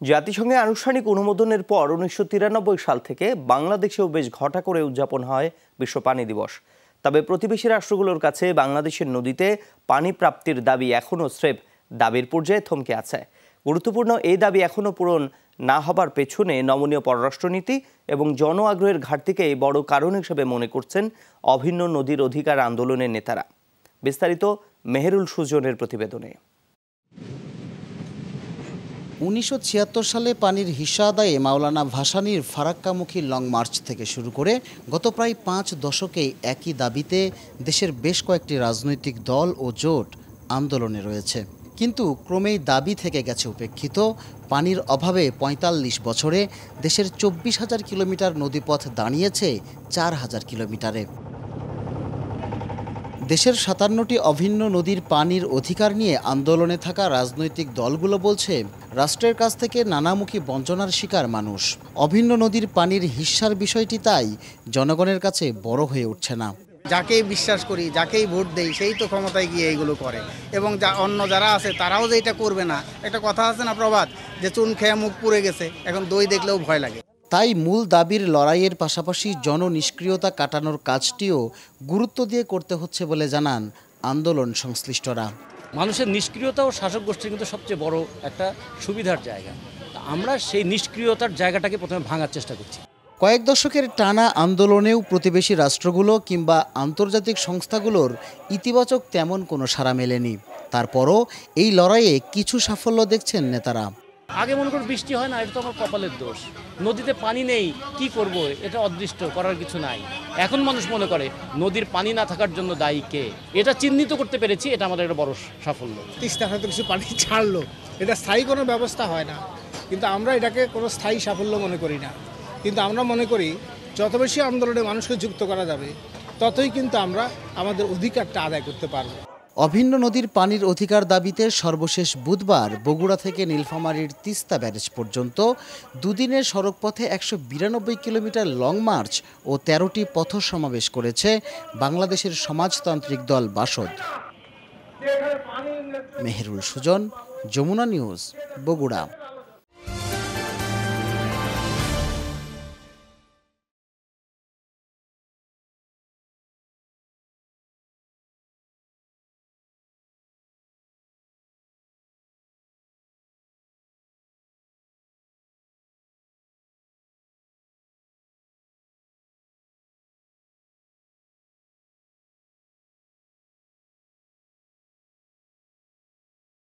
জাতিসংঘে আনুষ্ঠানিক অনুমোদনের পর ১৯৯৩ সাল থেকে বাংলাদেশেও বেশ ঘটা করে উদযাপন হয় বিশ্ব পানি দিবস। তবে প্রতিবেশী রাষ্ট্রগুলোর কাছে বাংলাদেশের নদীতে পানি প্রাপ্তির দাবি এখনও স্রেফ দাবির পর্যায়ে থমকে আছে। গুরুত্বপূর্ণ এই দাবি এখনও পূরণ না হবার পেছনে নমনীয় পররাষ্ট্রনীতি এবং জন আগ্রহের ঘাটতিকে বড় কারণ হিসেবে মনে করছেন অভিন্ন নদীর অধিকার আন্দোলনের নেতারা। বিস্তারিত মেহেরুল সুজনের প্রতিবেদনে। ১৯৭৬ সালে পানির হিস্সা আদায়ে মাওলানা ভাসানীর ফারাক্কামুখী লং মার্চ থেকে শুরু করে গত প্রায় ৫ দশকে একই দাবিতে দেশের বেশ কয়েকটি রাজনৈতিক দল ও জোট আন্দোলনে রয়েছে। কিন্তু ক্রমেই দাবি থেকে গেছে উপেক্ষিত। পানির অভাবে ৪৫ বছরে দেশের ২৪,০০০ কিলোমিটার নদীপথ দাঁড়িয়েছে ৪,০০০ কিলোমিটারে। দেশের ৫৭টি অভিন্ন নদীর পানির অধিকার নিয়ে আন্দোলনে থাকা রাজনৈতিক দলগুলো বলছে, রাষ্ট্রের কাছ থেকে নানামুখী বঞ্চনার শিকার মানুষ। অভিন্ন নদীর পানির হিস্সার বিষয়টি তাই জনগণের কাছে বড় হয়ে উঠছে না। যাকেই বিশ্বাস করি, যাকেই ভোট দেই, সেই তো ক্ষমতায় গিয়ে এইগুলো করে, এবং অন্য যারা আছে তারাও যে এটা করবে না। একটা কথা আছে না প্রবাদ, যে চুন খেয়ে মুখ পুড়ে গেছে, এখন দই দেখলেও ভয় লাগে। তাই মূল দাবির লড়াইয়ের পাশাপাশি জননিষ্ক্রিয়তা কাটানোর কাজটিও গুরুত্ব দিয়ে করতে হচ্ছে বলে জানান আন্দোলন সংশ্লিষ্টরা। মানুষের নিষ্ক্রিয়তা ও শাসক গোষ্ঠীর কিন্তু সবচেয়ে বড় একটা সুবিধার জায়গা। আমরা সেই নিষ্ক্রিয়তার জায়গাটাকে প্রথমে ভাঙার চেষ্টা করছি। কয়েক দশকের টানা আন্দোলনেও প্রতিবেশী রাষ্ট্রগুলো কিংবা আন্তর্জাতিক সংস্থাগুলোর ইতিবাচক তেমন কোনো সাড়া মেলেনি। তারপরও এই লড়াইয়ে কিছু সাফল্য দেখছেন নেতারা। আগে মনে করি বৃষ্টি হয় না, এটা তো আমার কপালের দোষ। নদীতে পানি নেই, কি করব, এটা অদৃষ্ট, করার কিছু নাই। এখন মানুষ মনে করে নদীর পানি না থাকার জন্য দায়ী কে, এটা চিহ্নিত করতে পেরেছি। এটা আমাদের একটা বড় সাফল্য। তিস্তা হয়তো কিছু পানি ছাড়লো, এটা স্থায়ী কোনো ব্যবস্থা হয় না, কিন্তু আমরা এটাকে কোনো স্থায়ী সাফল্য মনে করি না। কিন্তু আমরা মনে করি যত বেশি আন্দোলনে মানুষকে যুক্ত করা যাবে, ততই কিন্তু আমরা আমাদের অধিকারটা আদায় করতে পারব। অভিন্ন নদীর পানির অধিকার দাবিতে সর্বশেষ বুধবার বগুড়া থেকে নীলফামারীর তিস্তা ব্যারেজ পর্যন্ত দুদিনের সড়কপথে ১৯২ কিলোমিটার লং মার্চ ও ১৩টি পথ সমাবেশ করেছে বাংলাদেশের সমাজতান্ত্রিক দল বাসদ। মেহেরুল সুজন, যমুনা নিউজ, বগুড়া।